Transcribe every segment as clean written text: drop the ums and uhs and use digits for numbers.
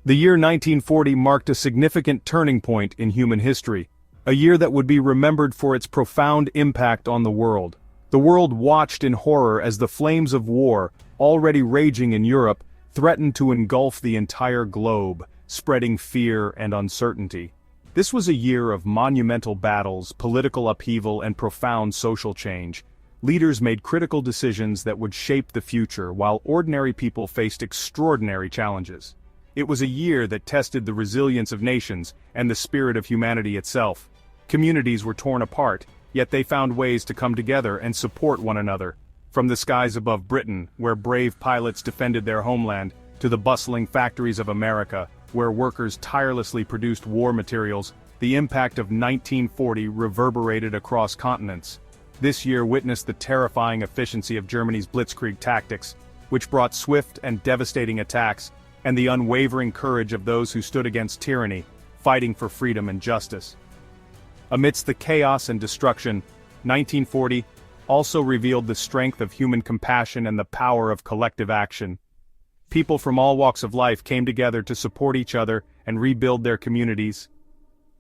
The year 1940 marked a significant turning point in human history, a year that would be remembered for its profound impact on the world. The world watched in horror as the flames of war, already raging in Europe, threatened to engulf the entire globe, spreading fear and uncertainty. This was a year of monumental battles, political upheaval, and profound social change. Leaders made critical decisions that would shape the future, while ordinary people faced extraordinary challenges. It was a year that tested the resilience of nations and the spirit of humanity itself. Communities were torn apart, yet they found ways to come together and support one another. From the skies above Britain, where brave pilots defended their homeland, to the bustling factories of America, where workers tirelessly produced war materials, the impact of 1940 reverberated across continents. This year witnessed the terrifying efficiency of Germany's blitzkrieg tactics, which brought swift and devastating attacks, and the unwavering courage of those who stood against tyranny, fighting for freedom and justice. Amidst the chaos and destruction, 1940 also revealed the strength of human compassion and the power of collective action. People from all walks of life came together to support each other and rebuild their communities.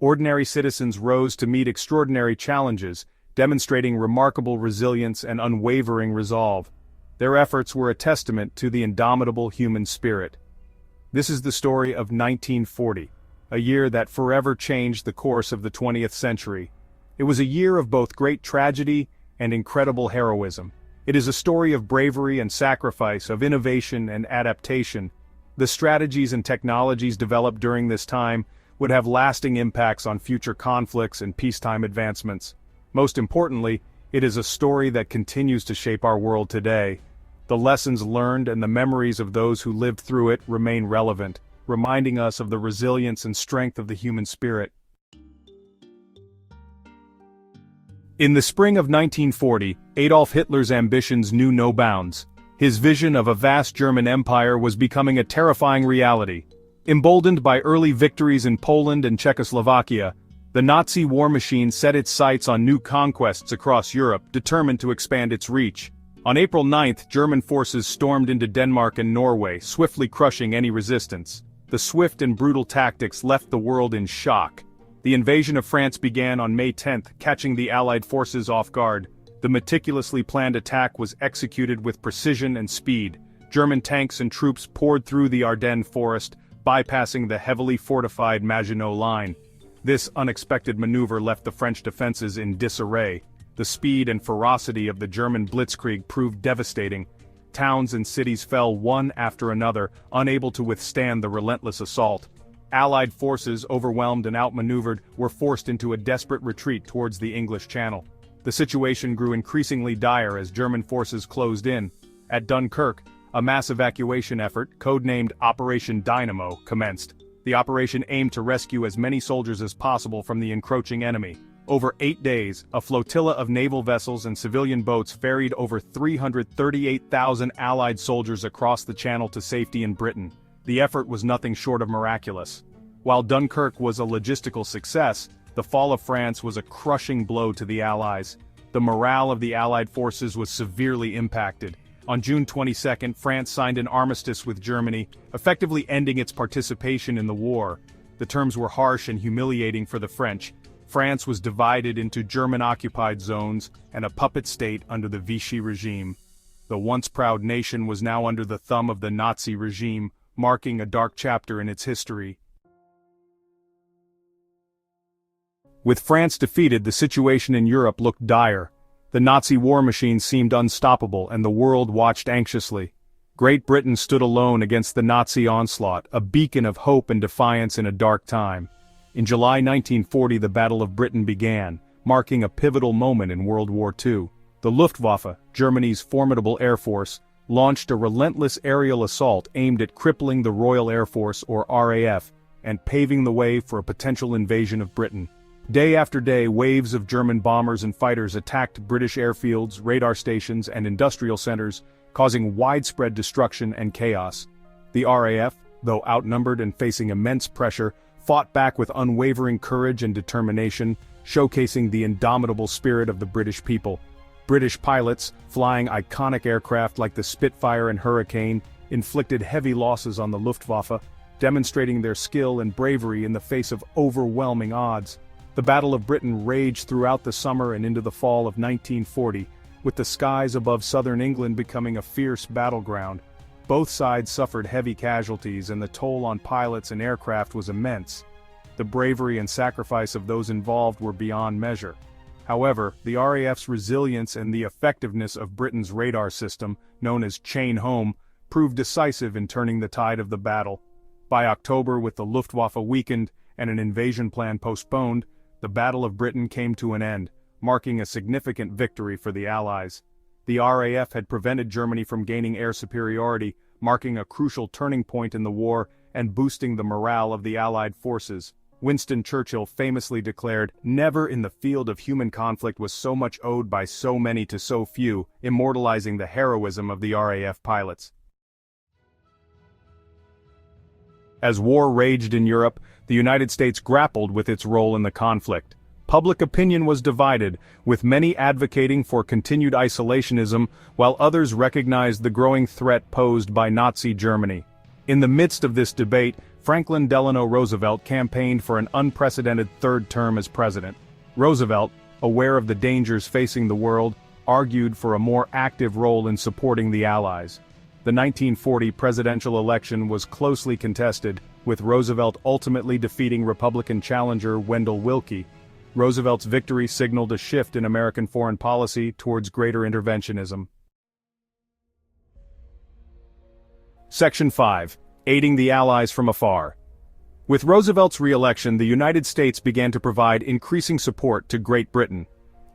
Ordinary citizens rose to meet extraordinary challenges, demonstrating remarkable resilience and unwavering resolve. Their efforts were a testament to the indomitable human spirit. This is the story of 1940, a year that forever changed the course of the 20th century. It was a year of both great tragedy and incredible heroism. It is a story of bravery and sacrifice, of innovation and adaptation. The strategies and technologies developed during this time would have lasting impacts on future conflicts and peacetime advancements. Most importantly, it is a story that continues to shape our world today. The lessons learned and the memories of those who lived through it remain relevant, reminding us of the resilience and strength of the human spirit. In the spring of 1940, Adolf Hitler's ambitions knew no bounds. His vision of a vast German empire was becoming a terrifying reality. Emboldened by early victories in Poland and Czechoslovakia, the Nazi war machine set its sights on new conquests across Europe, determined to expand its reach. On April 9, German forces stormed into Denmark and Norway, swiftly crushing any resistance. The swift and brutal tactics left the world in shock. The invasion of France began on May 10, catching the Allied forces off guard. The meticulously planned attack was executed with precision and speed. German tanks and troops poured through the Ardennes forest, bypassing the heavily fortified Maginot Line. This unexpected maneuver left the French defenses in disarray. The speed and ferocity of the German blitzkrieg proved devastating. Towns and cities fell one after another, unable to withstand the relentless assault. Allied forces, overwhelmed and outmaneuvered, were forced into a desperate retreat towards the English Channel. The situation grew increasingly dire as German forces closed in. At Dunkirk, a mass evacuation effort, codenamed Operation Dynamo, commenced. The operation aimed to rescue as many soldiers as possible from the encroaching enemy. Over 8 days, a flotilla of naval vessels and civilian boats ferried over 338,000 Allied soldiers across the Channel to safety in Britain. The effort was nothing short of miraculous. While Dunkirk was a logistical success, the fall of France was a crushing blow to the Allies. The morale of the Allied forces was severely impacted. On June 22, France signed an armistice with Germany, effectively ending its participation in the war. The terms were harsh and humiliating for the French. France was divided into German-occupied zones and a puppet state under the Vichy regime. The once proud nation was now under the thumb of the Nazi regime, marking a dark chapter in its history. With France defeated, the situation in Europe looked dire. The Nazi war machine seemed unstoppable, and the world watched anxiously. Great Britain stood alone against the Nazi onslaught, a beacon of hope and defiance in a dark time. In July 1940, the Battle of Britain began, marking a pivotal moment in World War II. The Luftwaffe, Germany's formidable air force, launched a relentless aerial assault aimed at crippling the Royal Air Force, or RAF, and paving the way for a potential invasion of Britain. Day after day, waves of German bombers and fighters attacked British airfields, radar stations, and industrial centers, causing widespread destruction and chaos. The RAF, though outnumbered and facing immense pressure, fought back with unwavering courage and determination, showcasing the indomitable spirit of the British people. British pilots, flying iconic aircraft like the Spitfire and Hurricane, inflicted heavy losses on the Luftwaffe, demonstrating their skill and bravery in the face of overwhelming odds. The Battle of Britain raged throughout the summer and into the fall of 1940, with the skies above southern England becoming a fierce battleground. Both sides suffered heavy casualties and the toll on pilots and aircraft was immense. The bravery and sacrifice of those involved were beyond measure. However, the RAF's resilience and the effectiveness of Britain's radar system, known as Chain Home, proved decisive in turning the tide of the battle. By October, with the Luftwaffe weakened and an invasion plan postponed, the Battle of Britain came to an end, marking a significant victory for the Allies. The RAF had prevented Germany from gaining air superiority, marking a crucial turning point in the war and boosting the morale of the Allied forces. Winston Churchill famously declared, "Never in the field of human conflict was so much owed by so many to so few," immortalizing the heroism of the RAF pilots. As war raged in Europe, the United States grappled with its role in the conflict. Public opinion was divided, with many advocating for continued isolationism, while others recognized the growing threat posed by Nazi Germany. In the midst of this debate, Franklin Delano Roosevelt campaigned for an unprecedented third term as president. Roosevelt, aware of the dangers facing the world, argued for a more active role in supporting the Allies. The 1940 presidential election was closely contested, with Roosevelt ultimately defeating Republican challenger Wendell Willkie. Roosevelt's victory signaled a shift in American foreign policy towards greater interventionism. Section 5. Aiding the Allies from afar. With Roosevelt's re-election, the United States began to provide increasing support to Great Britain.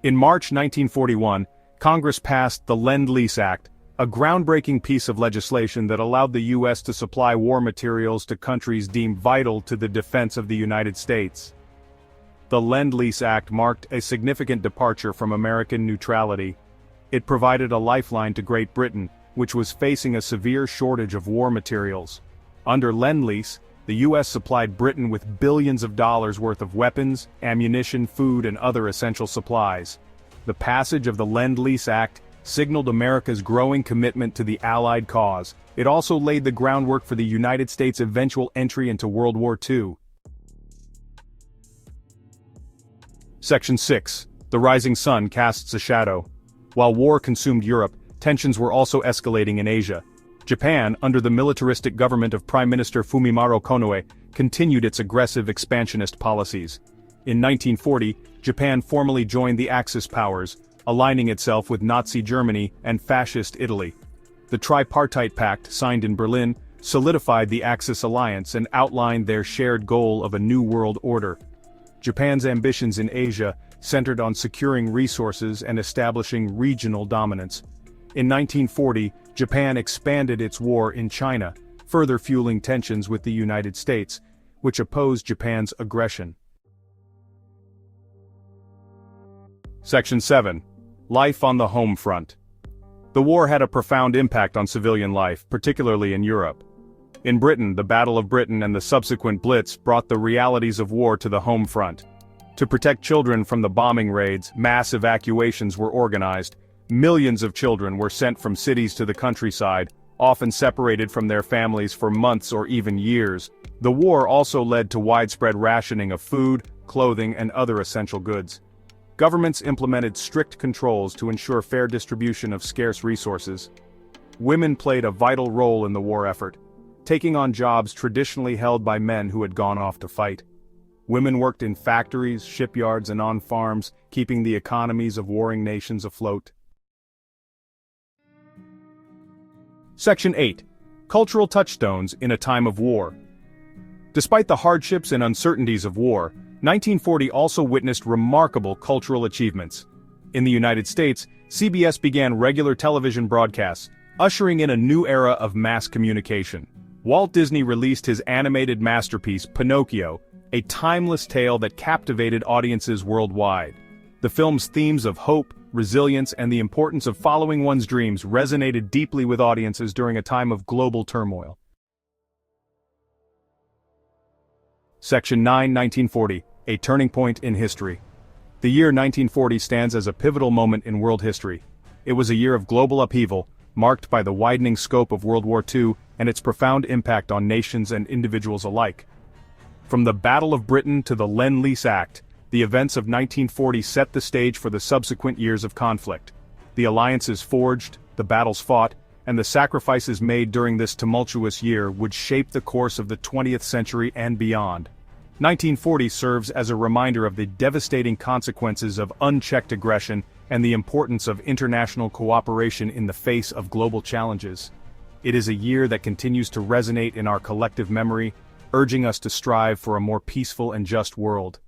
In March 1941, Congress passed the Lend-Lease Act, a groundbreaking piece of legislation that allowed the U.S. to supply war materials to countries deemed vital to the defense of the United States. The Lend-Lease Act marked a significant departure from American neutrality. It provided a lifeline to Great Britain, which was facing a severe shortage of war materials. Under Lend-Lease, the U.S. supplied Britain with billions of dollars worth of weapons, ammunition, food, and other essential supplies. The passage of the Lend-Lease Act signaled America's growing commitment to the Allied cause. It also laid the groundwork for the United States' eventual entry into World War II. Section 6. The rising sun casts a shadow. While war consumed Europe, tensions were also escalating in Asia. Japan, under the militaristic government of Prime Minister Fumimaro Konoe, continued its aggressive expansionist policies. In 1940, Japan formally joined the Axis powers, aligning itself with Nazi Germany and Fascist Italy. The Tripartite Pact, signed in Berlin, solidified the Axis alliance and outlined their shared goal of a new world order. Japan's ambitions in Asia centered on securing resources and establishing regional dominance. In 1940, Japan expanded its war in China, further fueling tensions with the United States, which opposed Japan's aggression. Section 7. Life on the home front. The war had a profound impact on civilian life, particularly in Europe. In Britain, the Battle of Britain and the subsequent Blitz brought the realities of war to the home front. To protect children from the bombing raids, mass evacuations were organized. Millions of children were sent from cities to the countryside, often separated from their families for months or even years. The war also led to widespread rationing of food, clothing, and other essential goods. Governments implemented strict controls to ensure fair distribution of scarce resources. Women played a vital role in the war effort, taking on jobs traditionally held by men who had gone off to fight. Women worked in factories, shipyards, and on farms, keeping the economies of warring nations afloat. Section 8. Cultural touchstones in a time of war. Despite the hardships and uncertainties of war, 1940 also witnessed remarkable cultural achievements. In the United States, CBS began regular television broadcasts, ushering in a new era of mass communication. Walt Disney released his animated masterpiece, Pinocchio, a timeless tale that captivated audiences worldwide. The film's themes of hope, resilience, and the importance of following one's dreams resonated deeply with audiences during a time of global turmoil. Section 9, 1940, a turning point in history. The year 1940 stands as a pivotal moment in world history. It was a year of global upheaval, marked by the widening scope of World War II and its profound impact on nations and individuals alike. From the Battle of Britain to the Lend-Lease Act, the events of 1940 set the stage for the subsequent years of conflict. The alliances forged, the battles fought, and the sacrifices made during this tumultuous year would shape the course of the 20th century and beyond. 1940 serves as a reminder of the devastating consequences of unchecked aggression and the importance of international cooperation in the face of global challenges. It is a year that continues to resonate in our collective memory, urging us to strive for a more peaceful and just world.